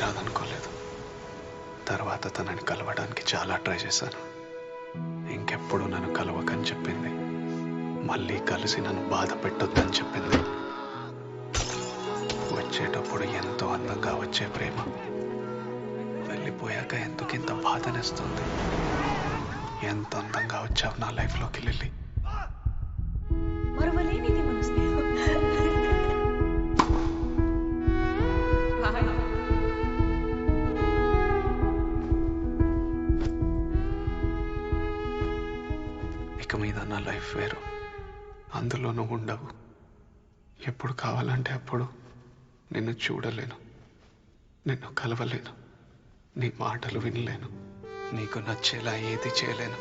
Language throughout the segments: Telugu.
రాదనుకోలేదు. తర్వాత తనని కలవడానికి చాలా ట్రై చేశాను. ఇంకెప్పుడు నన్ను కలవకని చెప్పింది. మళ్ళీ కలిసి నన్ను బాధ పెట్టొద్దని చెప్పింది. వచ్చేటప్పుడు ఎంతో అందంగా వచ్చే ప్రేమ వెళ్ళిపోయాక ఎందుకింత బాధనేస్తుంది. ఎంత అందంగా వచ్చావు నా లైఫ్లోకి లిల్లీ. మరువలేనిది మన స్నేహం. ఇక మీద నా లైఫ్ వేరు. అందులో నువ్వు ఉండవు. ఎప్పుడు కావాలంటే అప్పుడు నిన్ను చూడలేను, నిన్ను కలవలేను, నీ మాటలు వినలేను, నీకు నచ్చేలా ఏది చేయలేను.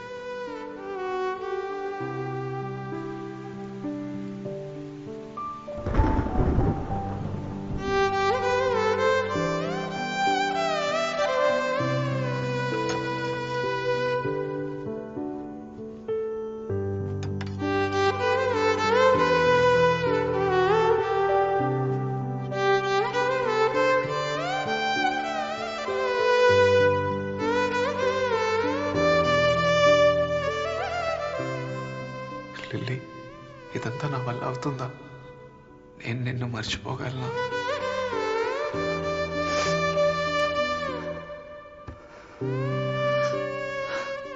లిల్లీ, ఇదంతా నా వల్ల అవుతుందా? నేను నిన్ను మర్చిపోగలనా?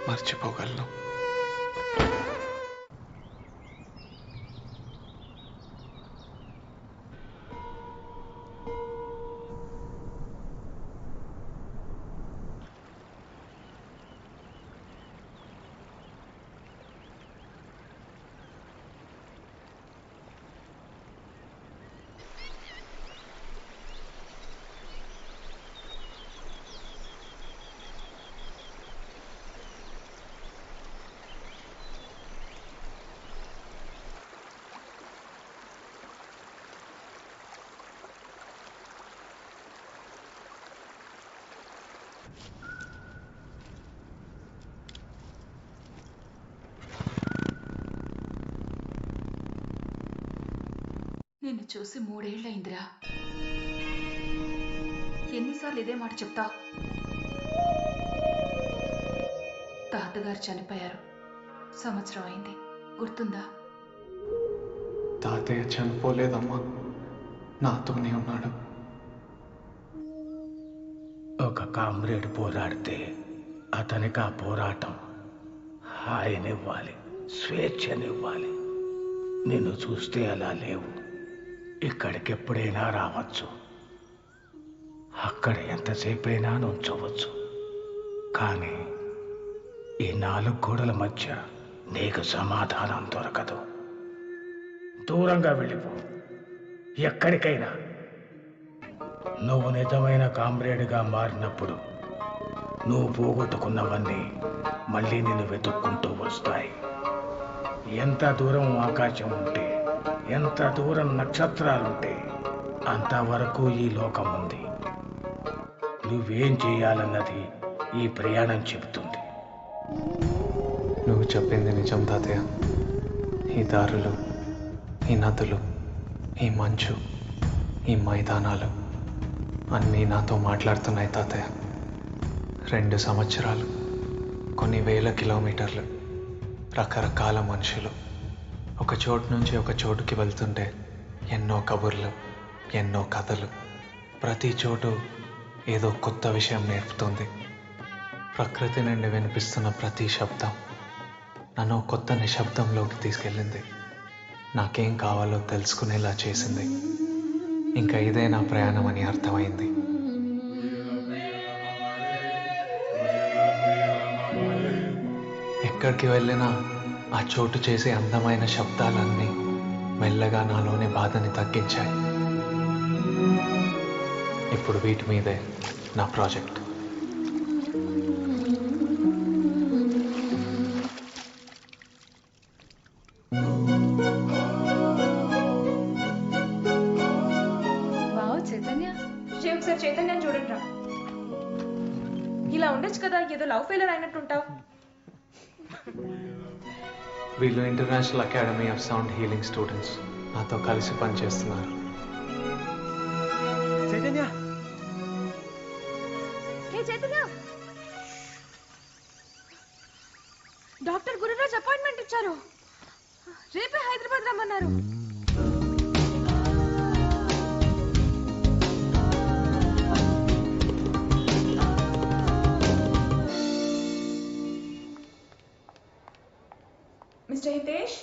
మర్చిపోగలను. నిన్ను చూసి 3 ఏళ్ళయిందిరా. ఎన్నిసార్లు ఇదే మాట చెప్తా? తాతగారు చనిపోయారు. సంవత్సరం అయింది. గుర్తుందా? తాతయ్య చనిపోలేదమ్మా, నాతోనే ఉన్నాడు. ఒక కామ్రేడ్ పోరాడితే అతనికి ఆ పోరాటం హాయినివ్వాలి, స్వేచ్ఛనివ్వాలి. నిన్ను చూస్తే అలా లేవు. ఇక్కడికి ఎప్పుడైనా రావచ్చు, అక్కడ ఎంతసేపైనా నుంచోవచ్చు. కానీ ఈ 4 గోడల మధ్య నీకు సమాధానం దొరకదు. దూరంగా వెళ్ళిపో, ఎక్కడికైనా. నువ్వు నిజమైన కామ్రేడ్గా మారినప్పుడు నువ్వు పోగొట్టుకున్నవన్నీ మళ్ళీ నిన్ను వెతుక్కుంటూ వస్తాయి. ఎంత దూరం ఆకాశం ఉంటే, ఎంత దూరం నక్షత్రాలుంటే అంతవరకు ఈ లోకం ఉంది. నువ్వేం చేయాలన్నది ఈ ప్రయాణం చెబుతుంది. నువ్వు చెప్పింది నిజం తాతయ్య. ఈ దారులు, ఈ నదులు, ఈ మంచు, ఈ మైదానాలు అన్నీ నాతో మాట్లాడుతున్నాయి తాతయ్య. 2 సంవత్సరాలు, కొన్ని వేల కిలోమీటర్లు, రకరకాల మనుషులు, ఒక చోటు నుంచి ఒక చోటుకి వెళ్తుంటే ఎన్నో కబుర్లు, ఎన్నో కథలు. ప్రతి చోటు ఏదో కొత్త విషయం నేర్పుతుంది. ప్రకృతి నుండి వినిపిస్తున్న ప్రతి శబ్దం నన్ను కొత్త నిశ్శబ్దంలోకి తీసుకెళ్ళింది. నాకేం కావాలో తెలుసుకునేలా చేసింది. ఇంకా ఇదే నా ప్రయాణం అని అర్థమైంది. ఎక్కడికి వెళ్ళినా ఆ చోటు చేసే అందమైన శబ్దాలన్నీ మెల్లగా నాలోని బాధని తగ్గించాయి. ఇప్పుడు వీటి మీదే నా ప్రాజెక్ట్. ఒకసారి చైతన్యాన్ని చూడండి రా. ఇలా ఉండొచ్చు కదా, ఏదో లవ్ ఫెయిలర్ అయినట్టుంటావు. వీళ్ళు international academy of sound healing students నాతో కలిసి పనిచేస్తున్నారు. చైతన్య, ఏ చైతన్య, డాక్టర్ గురురాజ్ అపాయింట్మెంట్ ఇచ్చారు. రేపే హైదరాబాద్ రమ్మన్నారు. Mister Hitesh.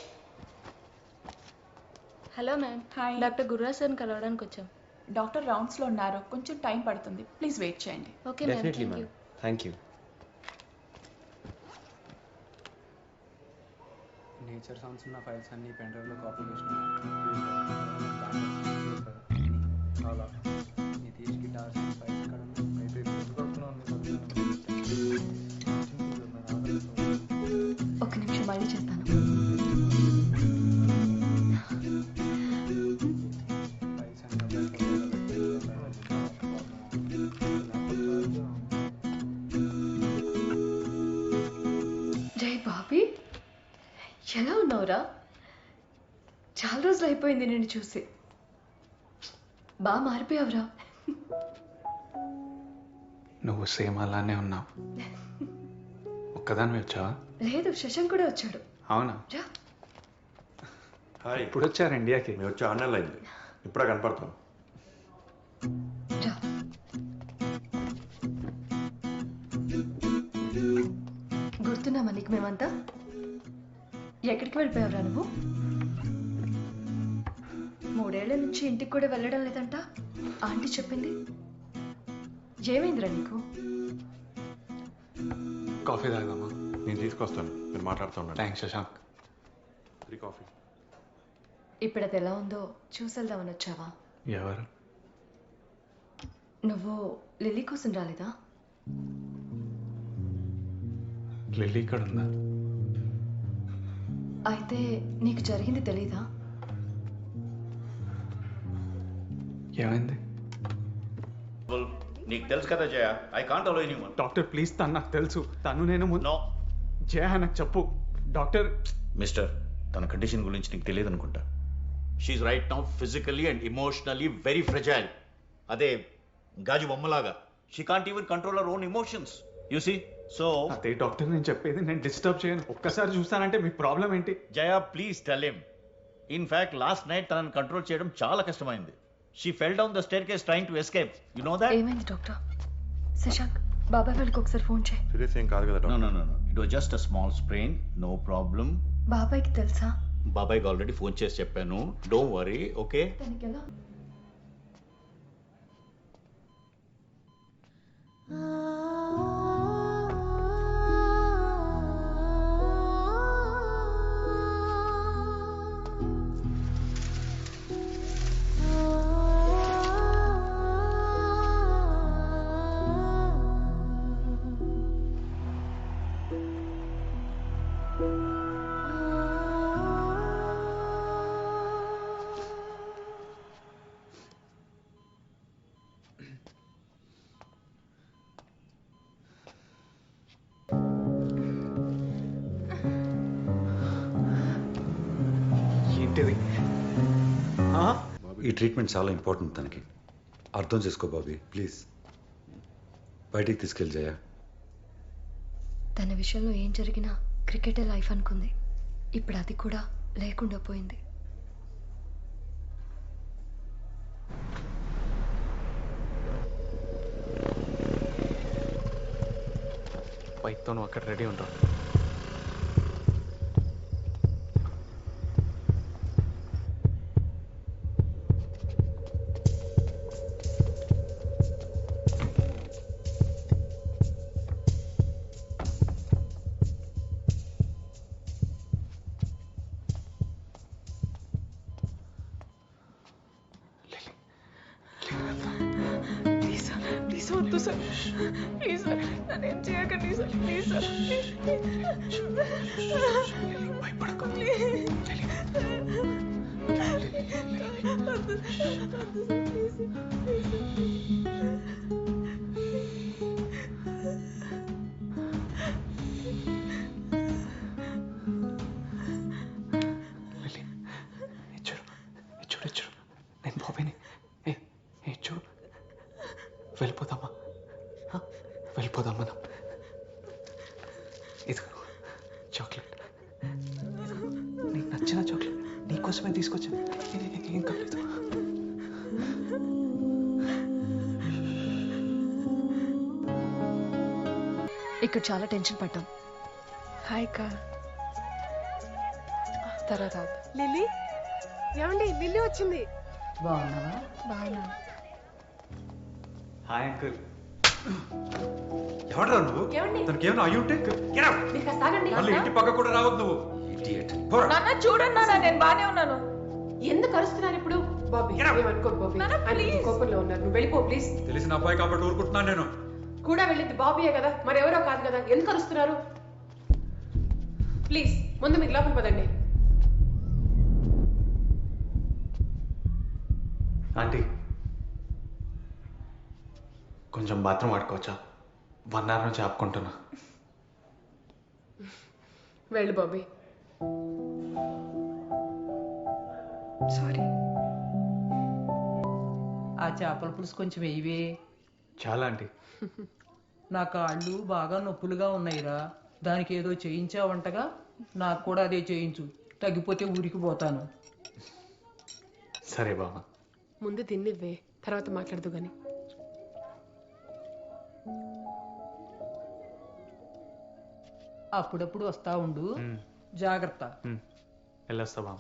Hello ma'am. Hi. Doctor Gururaj సార్ని కలవడానికి వచ్చాం. డాక్టర్ రౌండ్స్లో ఉన్నారు, కొంచెం టైం పడుతుంది, ప్లీజ్ వెయిట్ చేయండి. Okay ma'am, definitely thank you. Ma'am, thank you. Nature sounds ఉన్న ఫైల్స్ అన్ని పెన్ డ్రైవ్లో కాపీ చేసినాం. నితీష్ గిటార్స్ ఫైల్స్ ఇక్కడ ఒక నిమిషం మళ్ళీ చేస్తాను. జై బాబీ, ఎలా ఉన్నావురా? చాలా రోజులు అయిపోయింది నేను చూసి. బాగా మారిపోయావురా. నువ్వు సేమ్ అలానే ఉన్నావు. ఒక్కదానివి వచ్చావా? లేదు, శశాంక్ కూడా వచ్చాడు. అవునా? రా. హాయ్, ఇప్పుడు వచ్చారు ఇండియాకి. మేము వచ్చి 6 నెలలు అయింది. ఇప్పుడే కనపడతాం. రా. గుర్తున్నామా నీకు మేమంతా? ఎక్కడికి వెళ్ళిపోయావురా నువ్వు? 3 ఏళ్ల నుంచి ఇంటికి కూడా వెళ్ళడం లేదంట ఆంటీ చెప్పింది. ఏమైందిరా నీకు? కాఫీ తాగదామా? నేను తీసుకొస్తాను, మీరు మాట్లాడుతూ ఉండండి. థ్యాంక్స్ శశాంక్. 3 కాఫీ. ఇప్పుడు అది ఎలా ఉందో చూసెళ్దామని వచ్చావా? ఎవరు? నువ్వు లిల్లీ కోసం రాలేదా? లిల్లీ ఇక్కడ ఉందా? అయితే నీకు జరిగింది తెలీదా? ఏమైంది? నీకు తెలుసు కదా Jaya, I can't allow anyone. Doctor please, తను నాకు తెలుసు. తను నేను నో జయ నాకు చెప్పు డాక్టర్. మిస్టర్, తన కండిషన్ గురించి నీకు తెలియదు అనుకుంటా. She right now physically and emotionally very fragile. అదే గాజు బొమ్మలాగా. She can't even control our own emotions, you see. So అదే డాక్టర్ నేను చెప్పేది, నేను డిస్టర్బ్ చేయను. ఒక్కసారి చూస్తానంటే మీ ప్రాబ్లం ఏంటి? Jaya please tell him. In fact last night తనని కంట్రోల్ చేయడం చాలా కష్టమైంది. She fell down the staircase trying to escape. You know that? ఏమైంది డాక్టర్? శశాంక్, బాబాయ్ వాళ్ళకి ఒకసారి ఫోన్ చేయి. సీరియస్ ఏం కాదు కదా no doctor? No no no, it was just a small sprain, no problem. బాబాయ్కి తెలుసా? బాబాయ్కి ఆల్రెడీ ఫోన్ చేసి చెప్పాను, డోంట్ వరీ, ఓకే? తనకి ఎలా? ఏంటిది? ఈ ట్రీట్మెంట్ చాలా ఇంపార్టెంట్ తనకి. అర్థం చేసుకో బాబీ ప్లీజ్. బయటికి తీసుకెళ్ళి జయ. తన విషయంలో ఏం జరిగినా క్రికెటే లైఫ్ అనుకుంది. ఇప్పుడు అది కూడా లేకుండా పోయింది. బైక్తో నువ్వు అక్కడ రెడీ ఉంటావు. ప్లీజ్ వద్దు సార్, ప్లీజ్ సార్, నన్నేం చేయకండి సార్, ప్లీజ్ సార్. భయపడకు. చూడు నేను బాబేని. చూడు వెళ్ళిపోతామా? వెళ్ళిపోదాం మనం. ఇదిగో చాక్లెట్, నీకు నచ్చిన చాక్లెట్ నీకోసమే తీసుకొచ్చాను. ఏం కాలేదు. ఇక్కడ చాలా టెన్షన్ పడ్డాం. హాయ్ అక్క. తర్వాత లిల్లీ, ఏమండి లిల్లీ వచ్చింది. బాగున్నావా? బాగున్నా. Hi uncle. ఎవడరా నువ్వు? ఏమండి? తనకేమైనా అయ్యి ఉంటే మీరు కాస్త ఆగండి. మళ్ళీ ఇంటి పక్క కూడా రావద్దు నువ్వు. Idiot. పోరా. నాన్న చూడండి నాన్న, నేను బానే ఉన్నాను. ఎందుకు అరుస్తున్నారు ఇప్పుడు? బాబీ ఏమనుకో బాబీ, నాన్న, ఆయన please. కోపంలో ఉన్నారు, నువ్వు వెళ్ళిపో ప్లీజ్. తెలిసిన అబ్బాయి కాబట్టి ఊరుకుంటున్నాను నేను. కూడా వెళ్ళింది బాబీయే కదా, మరెవరో కాదు కదా, ఎందుకు అరుస్తున్నారు? ప్లీజ్ ముందు మీరు లోపల పదండి. ఆంటీ, కొంచెం బాత్రూమ్ ఆడుకోవచ్చా? 1 hour నుంచి ఆపుకుంటున్నా. వెళ్ళు బాబీ. సారీ. ఆ చేపల పులుసు కొంచెం వేయివే. చాలా ఆంటీ. నా కాళ్ళు బాగా నొప్పులుగా ఉన్నాయిరా, దానికి ఏదో చేయించావంటగా, నాకు కూడా అదే చేయించు, తగ్గిపోతే ఊరికి పోతాను. సరే బామ్మ. ముందు తిన్నివ్వే, తర్వాత మాట్లాడదు గాని. అప్పుడప్పుడు వస్తా ఉండు, జాగ్రత్త. వెళ్ళొస్తా బామ్మ.